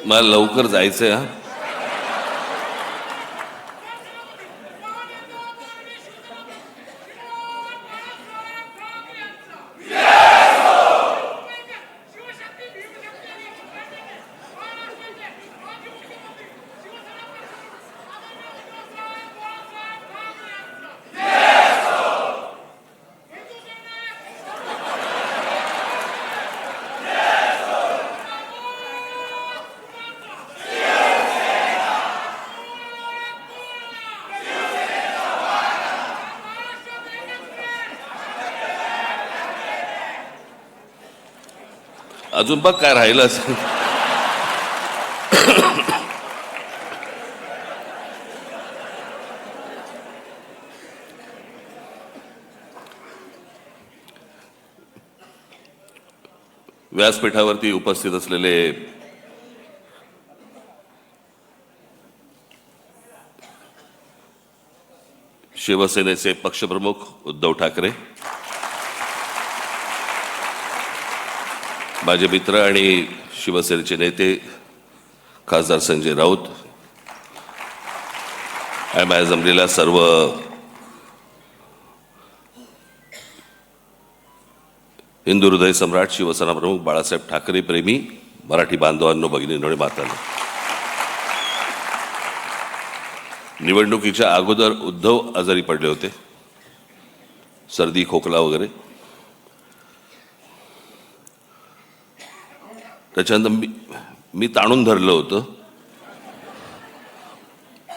मला लवकर जायचंय हा. अजून बघ काय राहिलं असेल. व्यासपीठावरती उपस्थित असलेले शिवसेनेचे पक्षप्रमुख उद्धव ठाकरे, माझे मित्र आणि शिवसेनेचे नेते खासदार संजय राऊत, माझ्या जमलेल्या सर्व हिंदू हृदय सम्राट शिवसेना प्रमुख बाळासाहेब ठाकरे प्रेमी मराठी बांधवांनो, भगिनींनो आणि मातांनो, निवडणुकीच्या अगोदर उद्धव आजारी पडले होते, सर्दी खोकला वगैरे. त्याच्यानंतर मी ताणून धरलं होतं.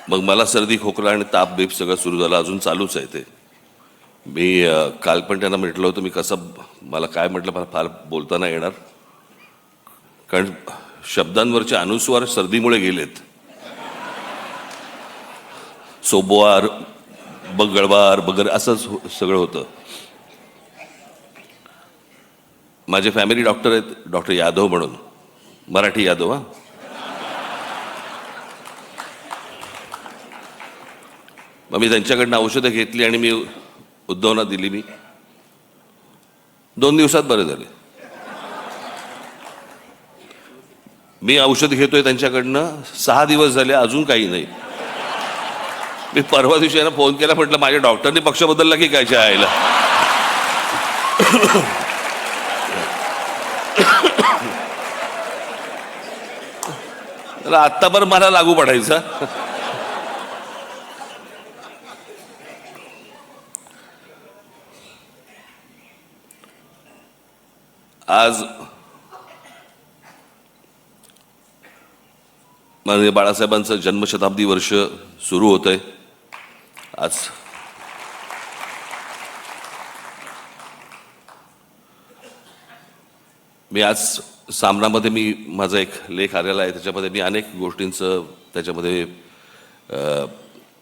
मग मला सर्दी खोकला आणि ताप बीप सगळं सुरू झालं, अजून चालूच आहे ते. मी काल पण त्यांना म्हटलं होतं मी कसं, मला काय म्हटलं, मला फार बोलता नाही येणार कारण शब्दांवरचे अनुस्वार सर्दीमुळे गेलेत. सोबवार, बगळवार वगैरे असं सगळं होतं. माझे फॅमिली डॉक्टर आहेत, डॉक्टर यादव म्हणून, मराठी यादव. हा, मग मी त्यांच्याकडनं औषधं घेतली आणि मी उद्धवना दिली. मी 2 दिवसात बरे झाले. मी औषध घेतोय त्यांच्याकडनं 6 दिवस झाले, अजून काही नाही. मी परवा दिवशी यांना फोन केला, म्हटलं माझ्या डॉक्टरनी पक्ष बदलला की काय आयला. आत्ता बरं मला लागू पडायचा. आज माननीय बाळासाहेबांचं जन्मशताब्दी वर्ष सुरू होत आहे. आज मी सामनामध्ये मी माझा एक लेख आलेला आहे, त्याच्यामध्ये मी अनेक गोष्टींचं त्याच्यामध्ये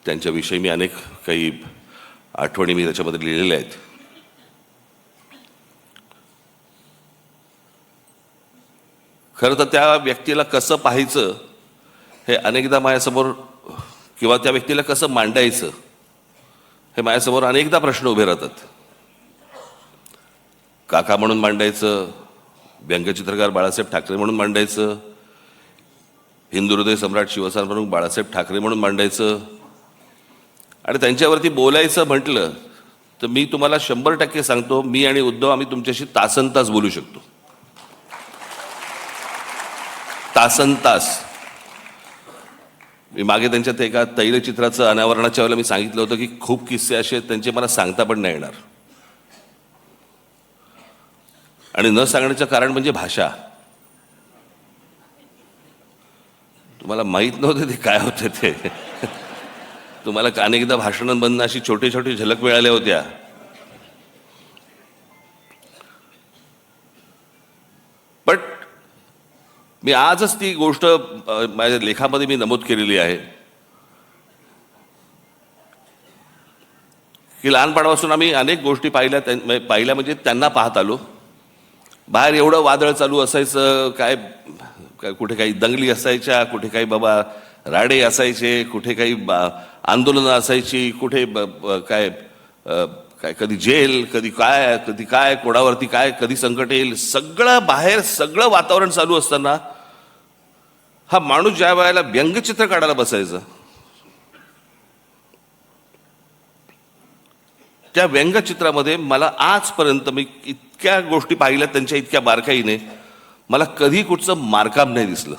त्यांच्याविषयी मी अनेक काही आठवणी मी त्याच्यामध्ये लिहिलेल्या आहेत. खरं तर त्या व्यक्तीला कसं पाहायचं हे अनेकदा माझ्यासमोर, किंवा त्या व्यक्तीला कसं मांडायचं हे माझ्यासमोर अनेकदा प्रश्न उभे राहतात. काका म्हणून मांडायचं, व्यंगचित्रकार बाळासाहेब ठाकरे म्हणून मांडायचं, हिंदू हृदय सम्राट शिवसेना प्रमुख बाळासाहेब ठाकरे म्हणून मांडायचं, आणि त्यांच्यावरती बोलायचं म्हटलं तर मी तुम्हाला 100% सांगतो, मी आणि उद्धव आम्ही तुमच्याशी तासनतास बोलू शकतो. तासनतास. मी मागे त्यांच्यात एका तैलचित्राचं अनावरणाच्या वेळेला मी सांगितलं होतं की खूप किस्से असे आहेत त्यांचे मला सांगता पण नाही येणार. आणि न सांगण्याचं कारण म्हणजे भाषा. तुम्हाला माहीत नव्हते ते काय होते ते. तुम्हाला अनेकदा भाषणांमधून अशी छोटी छोटी झलक मिळाल्या होत्या. पण मी आजच ती गोष्ट माझ्या लेखामध्ये मी नमूद केलेली आहे की लहानपणापासून आम्ही अनेक गोष्टी पाहिल्या म्हणजे त्यांना पाहत आलो. बाहेर एवढं वादळ चालू असायचं, काय कुठे काही दंगली असायच्या, कुठे काही बाबा राडे असायचे, कुठे काही आंदोलनं असायची, कुठे काय काय कधी जेल, कधी काय कोणावरती काय कधी संकट येईल, सगळं बाहेर सगळं वातावरण चालू असताना हा माणूस ज्या वेळेला व्यंगचित्र काढायला बसायचं त्या व्यंगचित्रामध्ये मला आजपर्यंत मी इतक्या गोष्टी पाहिल्या त्यांच्या इतक्या बारकाईने, मला कधी कुठचं मार्काप नाही दिसलं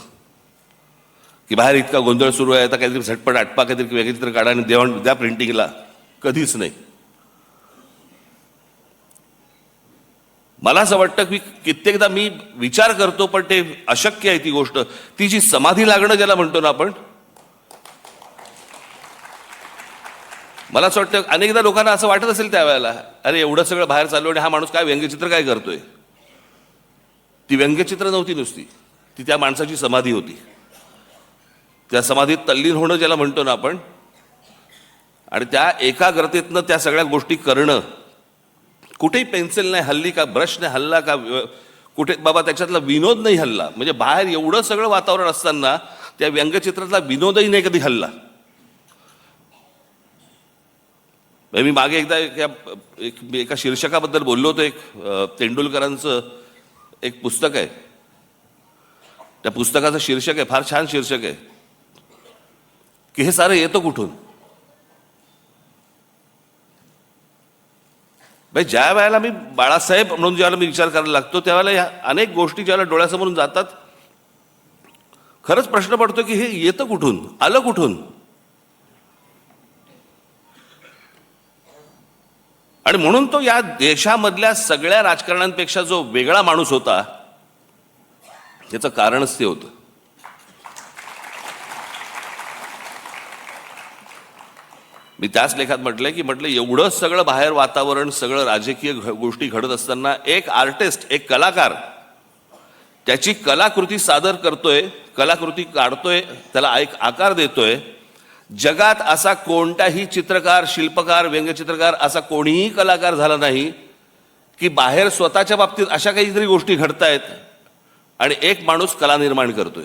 की बाहेर इतका गोंधळ सुरू आहे आता काहीतरी झटपट आटपा काहीतरी व्यंगचित्र काढा आणि द्या प्रिंटिंगला. कधीच नाही. मला असं वाटतं की कित्येकदा मी विचार करतो पण ते अशक्य आहे ती गोष्ट. ती जी समाधी लागणं ज्याला म्हणतो ना आपण, मला असं वाटतं अनेकदा लोकांना असं वाटत असेल त्यावेळेला, अरे एवढं सगळं बाहेर चालू आणि हा माणूस काय व्यंगचित्र काय करतोय. ती व्यंगचित्र नव्हती नुसती, ती त्या माणसाची समाधी होती. त्या समाधीत तल्लीन होणं ज्याला म्हणतो ना आपण, आणि त्या एकाग्रतेतनं त्या सगळ्या गोष्टी करणं. कुठेही पेन्सिल नाही हल्ली का, ब्रश नाही हल्ला का, कुठे बाबा त्याच्यातला विनोद नाही हल्ला. म्हणजे बाहेर एवढं सगळं वातावरण असताना त्या व्यंगचित्रातला विनोदही नाही कधी हल्ला. मी मागे एकदा एका शीर्षकाबद्दल बोललो होतो. एक तेंडुलकरांचं एक पुस्तक आहे, त्या पुस्तकाचं शीर्षक आहे, फार छान शीर्षक आहे की हे सारं येतं कुठून. ज्या वेळेला मी बाळासाहेब म्हणून ज्यावेळेला मी विचार करायला लागतो त्यावेळेला ह्या अनेक गोष्टी ज्यावेळेला डोळ्यासमोरून जातात, खरंच प्रश्न पडतो की हे येतं कुठून, आलं कुठून. आणि म्हणून तो या देशामधल्या सगळ्या राजकारण्यांपेक्षा जो वेगळा माणूस होता याचं कारणच ते होतं. मी त्याच लेखात म्हटलं एवढं सगळं बाहेर वातावरण, सगळं राजकीय गोष्टी घडत असताना एक आर्टिस्ट, एक कलाकार त्याची कलाकृती सादर करतोय, कलाकृती काढतोय, त्याला एक आकार देतोय. जगात असा कोणताही चित्रकार, शिल्पकार, व्यंगचित्रकार असा कोणीही कलाकार झाला नाही की बाहेर स्वतःच्या बाबतीत अशा काहीतरी गोष्टी घडतायत आणि एक माणूस कला निर्माण करतोय.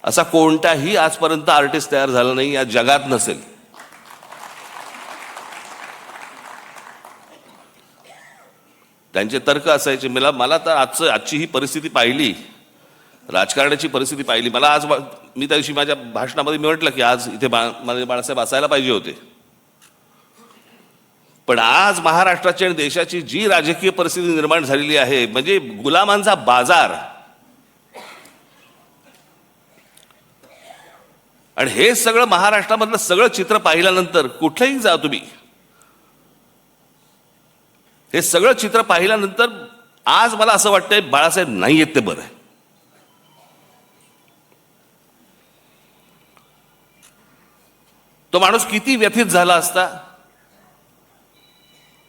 असा कोणताही आजपर्यंत आर्टिस्ट तयार झाला नाही, या जगात नसेल. त्यांचे तर्क असायचे. मला तर आजची ही परिस्थिती पाहिली, राजकारणाची परिस्थिती पाहिली. मला आज मी त्या दिवशी माझ्या भाषणामध्ये मी म्हटलं की आज इथे बाळासाहेब असायला पाहिजे होते. पण आज महाराष्ट्राची आणि देशाची जी राजकीय परिस्थिती निर्माण झालेली आहे, म्हणजे गुलामांचा बाजार. आणि हे सगळं महाराष्ट्रामधलं सगळं चित्र पाहिल्यानंतर, कुठेही जा तुम्ही, हे सगळं चित्र पाहिल्यानंतर आज मला असं वाटतंय बाळासाहेब नाही आहेत ते बरं आहे. तो माणूस किती व्यथित झाला असता,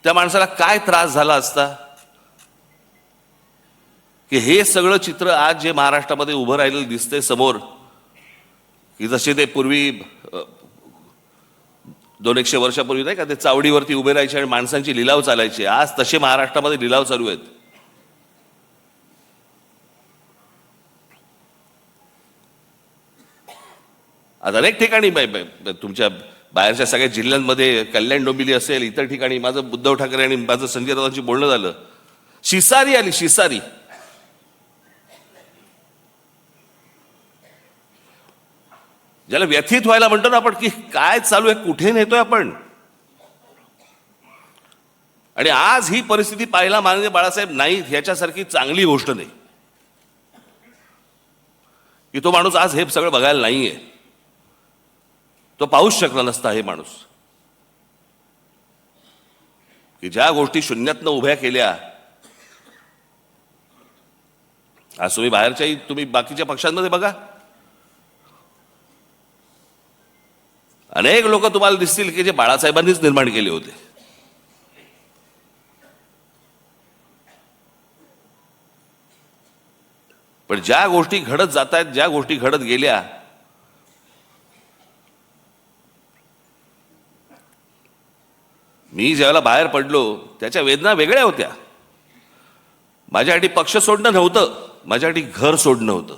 त्या माणसाला काय त्रास झाला असता की हे सगळं चित्र आज जे महाराष्ट्रामध्ये उभं राहिलेलं दिसतंय समोर, की जसे ते पूर्वी 200-100 वर्षापूर्वी नाही का ते चावडीवरती उभे राहायचे आणि माणसांची लिलाव चालायचे, आज तसे महाराष्ट्रामध्ये लिलाव चालू आहेत. आज अनेक ठिकाणी तुमच्या बाहेरच्या सगळ्या जिल्ह्यांमध्ये, कल्याण डोंबिवली असेल, इतर ठिकाणी माझं उद्धव ठाकरे आणि माझं संजय राऊतांची बोलणं झालं. शिसारी आली, शिसारी. ज्याला व्यथित व्हायला म्हणतो ना आपण की काय चालू आहे, कुठे नेतोय आपण. आणि आज ही परिस्थिती पाहायला माननीय बाळासाहेब नाही ह्याच्यासारखी चांगली गोष्ट नाही. की तो माणूस आज हे सगळं बघायला नाहीये. तो पाहूच शकला नसता हे माणूस, की ज्या गोष्टी शून्यातनं उभ्या केल्या. आज तुम्ही बाहेरच्याही, तुम्ही बाकीच्या पक्षांमध्ये बघा, अनेक लोक तुम्हाला दिसतील की जे बाळासाहेबांनीच निर्माण केले होते. पण ज्या गोष्टी घडत जात आहेत, ज्या गोष्टी घडत गेल्या, मी ज्यावेळेला बाहेर पडलो त्याच्या वेदना वेगळ्या होत्या. माझ्यासाठी पक्ष सोडणं नव्हतं, माझ्यासाठी घर सोडणं होतं.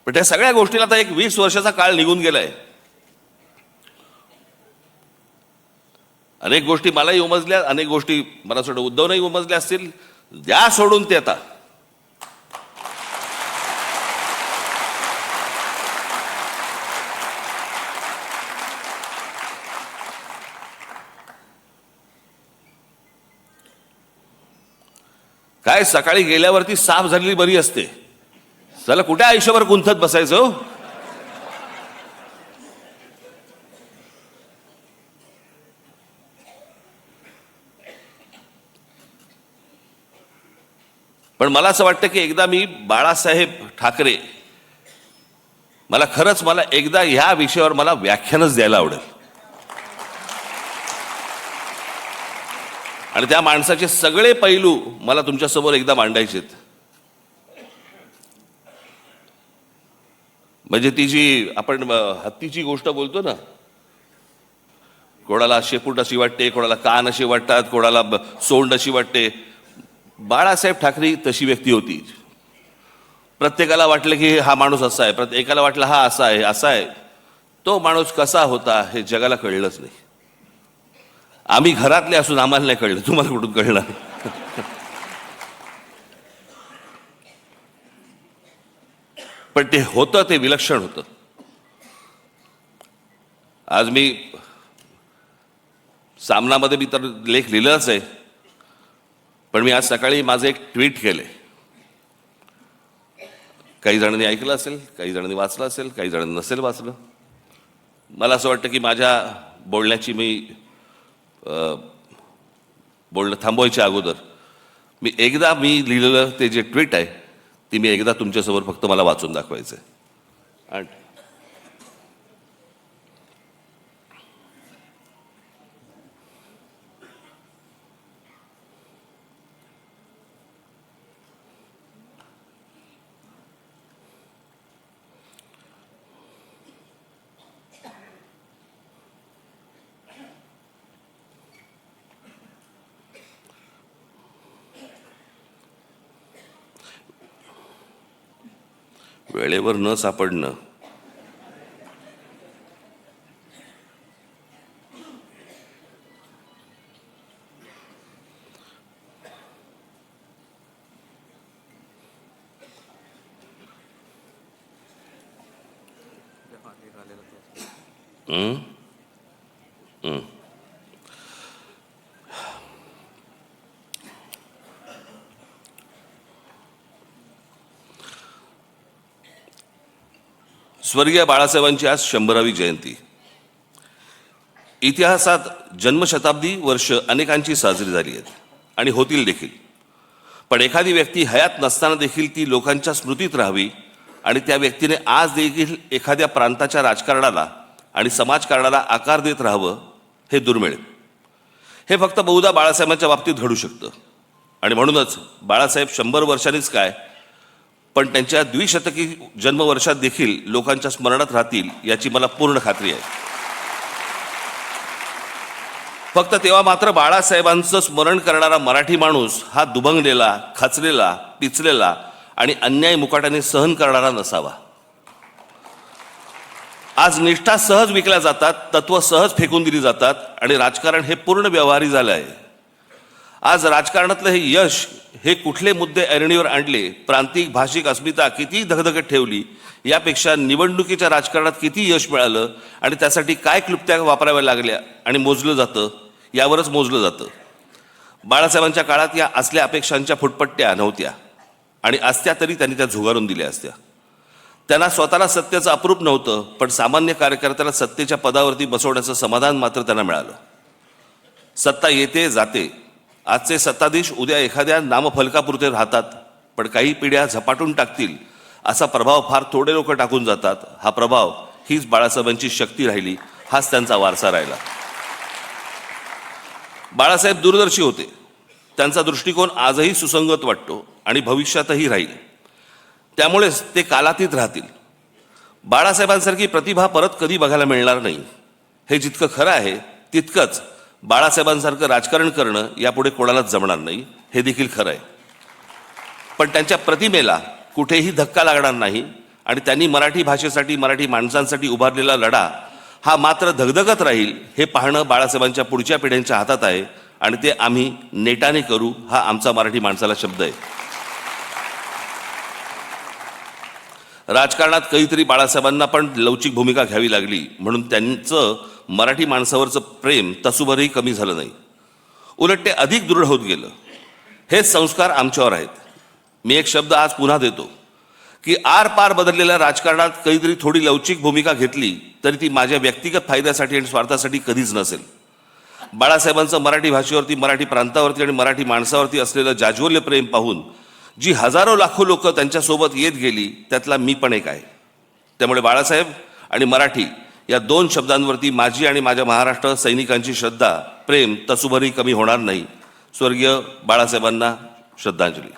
पण त्या सगळ्या गोष्टीला आता एक 20 वर्षाचा काळ निघून गेलाय. अनेक गोष्टी मलाही उमजल्या, अनेक गोष्टी मला वाटतं उद्धवनंही उमजल्या असतील. द्या सोडून ते आता. काय सकाळी गेल्यावरती साफ झालेली बरी असते. चला कुठे आयुष्यभर गुंतत बसायचं हो. पण मला असं वाटतं की एकदा मी बाळासाहेब ठाकरे, मला एकदा ह्या विषयावर मला व्याख्यानच द्यायला आवडेल. आणि त्या माणसाचे सगळे पैलू मला तुमच्यासमोर एकदा मांडायचेत. म्हणजे ती जी आपण हत्तीची गोष्ट बोलतो ना, कोणाला शेपूट अशी वाटते, कोणाला कान अशी वाटतात, कोणाला सोंड अशी वाटते. बाळासाहेब ठाकरे तशी व्यक्ती होती. प्रत्येकाला वाटलं की हा माणूस असा आहे, प्रत्येकाला वाटलं हा असा आहे, असा आहे. तो माणूस कसा होता हे जगाला कळलंच नाही. आम्ही घरातले असून आम्हाला नाही कळलं, तुम्हाला कुठून कळणार. पण ते होतं, ते विलक्षण होतं. आज मी सामनामध्ये मी तर लेख लिहिलाच आहे, पण मी आज सकाळी माझं एक ट्विट केले. काही जणांनी ऐकलं असेल, काही जणांनी वाचलं असेल, काही जणांनी नसेल वाचलं. मला असं वाटतं की माझ्या बोलण्याची बोलणं थांबवायच्या अगोदर मी लिहिलेलं ते जे ट्विट आहे ती मी एकदा तुमच्यासमोर फक्त मला वाचून दाखवायचं आहे. वेळेवर न सापडणं स्वर्गीय बाळासाहेबांची आज 100वी जयंती. इतिहासात जन्मशताब्दी वर्ष अनेकांची साजरी झाली आहेत आणि होतील देखील. पण एखादी व्यक्ती हयात नसताना देखील ती लोकांच्या स्मृतीत राहावी आणि त्या व्यक्तीने आज देखील एखाद्या प्रांताच्या राजकारणाला आणि समाजकारणाला आकार देत राहावं हे दुर्मिळ. हे फक्त बहुधा बाळासाहेबांच्या बाबतीत घडू शकतं. आणि म्हणूनच बाळासाहेब 100 वर्षांनीच काय, पण त्यांच्या द्विशतकी जन्मवर्षात देखील लोकांच्या स्मरणात राहतील याची मला पूर्ण खात्री आहे. फक्त तेव्हा मात्र बाळासाहेबांचं स्मरण करणारा मराठी माणूस हा दुभंगलेला, खचलेला, पिचलेला आणि अन्याय मुकाट्याने सहन करणारा नसावा. आज निष्ठा सहज विकल्या जातात, तत्व सहज फेकून दिली जातात आणि राजकारण हे पूर्ण व्यवहारी झालं आहे. आज राजकारणातलं हे यश, हे कुठले मुद्दे ऐरणीवर आणले, प्रांतिक भाषिक अस्मिता किती धगधगत ठेवली, यापेक्षा निवडणुकीच्या राजकारणात किती यश मिळालं आणि त्यासाठी काय क्लुप्त्या वापराव्या लागल्या आणि मोजलं जातं यावरच मोजलं जातं. बाळासाहेबांच्या काळात या असल्या अपेक्षांच्या फुटपट्ट्या नव्हत्या आणि असत्या तरी त्यांनी त्या झुगारून दिल्या असत्या. त्यांना स्वतःला सत्तेचं अप्रूप नव्हतं, पण सामान्य कार्यकर्त्याला सत्तेच्या पदावरती बसवण्याचं समाधान मात्र त्यांना मिळालं. सत्ता येते जाते. आजचे सत्ताधीश उद्या एखाद्या नामफलकापुरते राहतात, पण काही पिढ्या झपाटून टाकतील असा प्रभाव फार थोडे लोक टाकून जातात. हा प्रभाव हीच बाळासाहेबांची शक्ती राहिली, हाच त्यांचा वारसा राहिला. बाळासाहेब दूरदर्शी होते. त्यांचा दृष्टिकोन आजही सुसंगत वाटतो आणि भविष्यातही राहील. त्यामुळेच ते कालातीत राहतील. बाळासाहेबांसारखी प्रतिभा परत कधी बघायला मिळणार नाही. हे जितकं खरं आहे तितकंच बाळासाहेबांसारखं राजकारण करणं यापुढे कोणालाच जमणार नाही, हे देखील खरं आहे. पण त्यांच्या प्रतिमेला कुठेही धक्का लागणार नाही आणि त्यांनी मराठी भाषेसाठी, मराठी माणसांसाठी उभारलेला लढा हा मात्र धगधगत राहील, हे पाहणं बाळासाहेबांच्या पुढच्या पिढ्यांच्या हातात आहे आणि ते आम्ही नेटाने करू, हा आमचा मराठी माणसाला शब्द आहे. राजकारणात कधीतरी बाळासाहेबांना पण लवचिक भूमिका घ्यावी लागली, म्हणून त्यांचं मराठी माणसावरचं प्रेम तसूभरही कमी झालं नाही, उलट ते अधिक दृढ होत गेलं. हेच संस्कार आमच्यावर आहेत. मी एक शब्द आज पुन्हा देतो की आरपार बदललेल्या राजकारणात कधीतरी थोडी लवचिक भूमिका घेतली तरी ती माझ्या व्यक्तिगत फायद्यासाठी आणि स्वार्थासाठी कधीच नसेल. बाळासाहेबांचं मराठी भाषेवरती, मराठी प्रांतावरती आणि मराठी माणसावरती असलेलं जाज्वल्य प्रेम पाहून जी हजारो लाखो लोक त्यांच्यासोबत येत गेली, त्यातला मी पण एक आहे. त्यामुळे बाळासाहेब आणि मराठी या दोन शब्दांवरती माझी आणि माझ्या महाराष्ट्र सैनिकांची श्रद्धा, प्रेम तसूभरही कमी होणार नाही. स्वर्गीय बाळासाहेबांना श्रद्धांजली.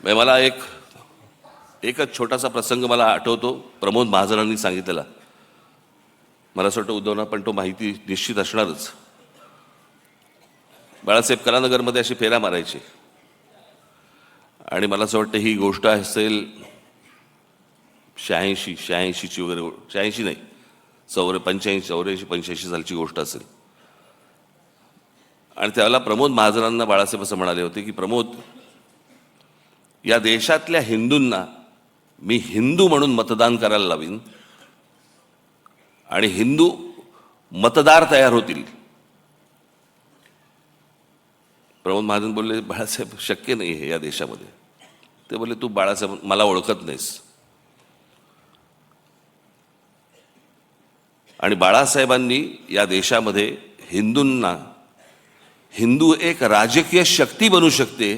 मला एकच छोटासा प्रसंग मला आठवतो, प्रमोद महाजनांनी सांगितलेला. मला असं वाटतं उद्धवना पण तो माहिती निश्चित असणारच. बाळासाहेब कलानगरमध्ये अशी फेऱ्या मारायचे आणि मला असं वाटतं ही गोष्ट असेल 86ची वगैरे, 86 नाही, 85 सालची गोष्ट असेल. आणि त्यावेळेला प्रमोद महाजनांना बाळासाहेब असं म्हणाले होते की प्रमोद, या देशातल्या हिंदूंना मी हिंदू म्हणून मतदान करायला लावीन आणि हिंदू मतदार तयार होतील. प्रमोद महाजन बोलले, बाळासाहेब शक्य नाही हे या देशामध्ये. ते बोलले, तू बाळासाहेब मला ओळखत नाहीस. आणि बाळासाहेबांनी या देशामध्ये हिंदूंना, हिंदू एक राजकीय शक्ती बनू शकते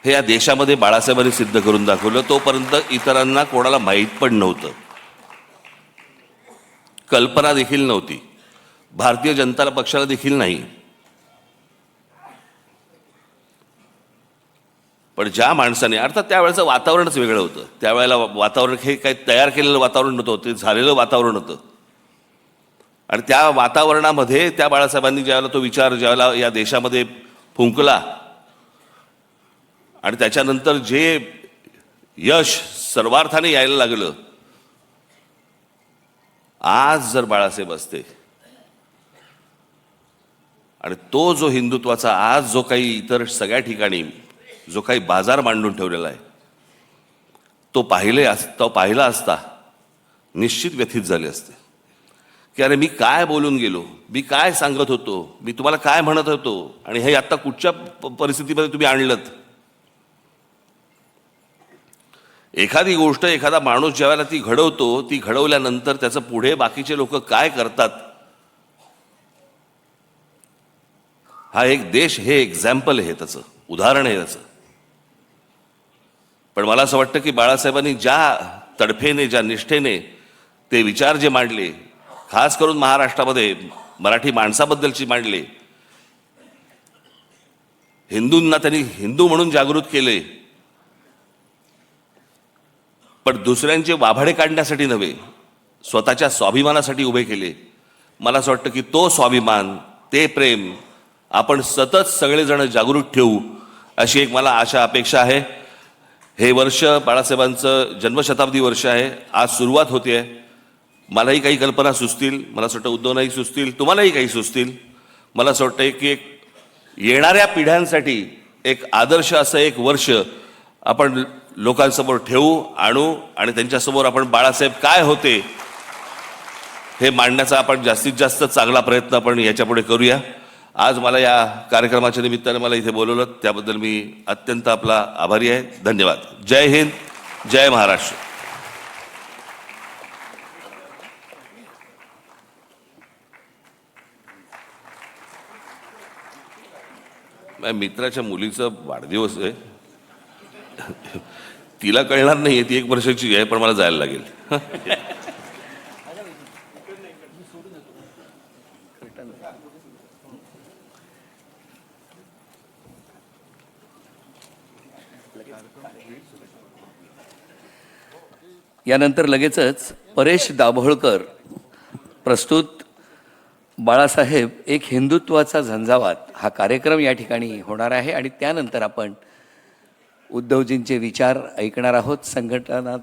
हे या देशामध्ये बाळासाहेबांनी सिद्ध करून दाखवलं. तोपर्यंत इतरांना कोणाला माहीत पण नव्हतं, कल्पना देखील नव्हती, भारतीय जनता पक्षाला देखील नाही. पण ज्या माणसाने, अर्थात त्यावेळेचं वातावरणच वेगळं होतं. त्यावेळेला वातावरण हे काही तयार केलेलं वातावरण नव्हतं, ते झालेलं वातावरण होतं. आणि त्या वातावरणामध्ये त्या बाळासाहेबांनी ज्यावेळेला तो विचार ज्यावेळेला या देशामध्ये फुंकला आणि त्याच्यानंतर जे यश सर्वार्थाने यायला लागलं, आज जर बाळासाहेब असते आणि तो जो हिंदुत्वाचा आज जो काही इतर सगळ्या ठिकाणी जो काही बाजार मांडून ठेवलेला आहे, तो पाहिला असता निश्चित व्यथित झाले असते की अरे मी काय बोलून गेलो, मी काय सांगत होतो, मी तुम्हाला काय म्हणत होतो आणि हे आता कुठच्या परिस्थितीमध्ये तुम्ही आणलंत. एखादी गोष्ट, एखादा माणूस ज्यावेळेला ती घडवतो, ती घडवल्यानंतर त्याचं पुढे बाकीचे लोक काय करतात, हा एक देश, हे एक्झाम्पल आहे, त्याचं उदाहरण आहे त्याचं. पण मला असं वाटतं की बाळासाहेबांनी ज्या तडफेने, ज्या निष्ठेने ते विचार जे मांडले, खास करून महाराष्ट्रामध्ये मराठी माणसाबद्दलची मांडले, हिंदूंना त्यांनी हिंदू म्हणून जागृत केले, पण दुसऱ्यांचे वाभाडे काढण्यासाठी नव्हे, स्वतःच्या स्वाभिमानासाठी उभे केले. मला असं वाटतं की तो स्वाभिमान, ते प्रेम आपण सतत सगळेजण जागृत ठेवू, अशी एक मला आशा, अपेक्षा आहे. हे वर्ष बाळासाहेबांचं जन्मशताब्दी वर्ष आहे. आज सुरुवात होते आहे. मलाही काही कल्पना सुचतील, मला असं वाटतं उद्धवनाही सुचतील, तुम्हालाही काही सुचतील. मला असं वाटतं की एक येणाऱ्या पिढ्यांसाठी एक आदर्श असं एक वर्ष आपण लोकांसमोर ठेवू, आणू आणि त्यांच्यासमोर आपण बाळासाहेब काय होते हे मांडण्याचा आपण जास्तीत जास्त चांगला प्रयत्न आपण याच्यापुढे करूया. आज मला या कार्यक्रमाच्या निमित्ताने मला इथे बोलवलं त्याबद्दल मी अत्यंत आपला आभारी आहे. धन्यवाद. जय हिंद, जय महाराष्ट्र. माझ्या मित्राच्या मुलीचा वाढदिवस आहे. तिला कळणार नाही, ती 1 वर्षाची आहे, पण मला जायला लागेल. यानंतर लगेचच परेश दाभोळकर प्रस्तुत बाळासाहेब एक हिंदुत्वाचा झंझावात हा कार्यक्रम या ठिकाणी होणार आहे आणि त्यानंतर आपण उद्धवजींचे विचार ऐकणार आहोत. संघटनात्मक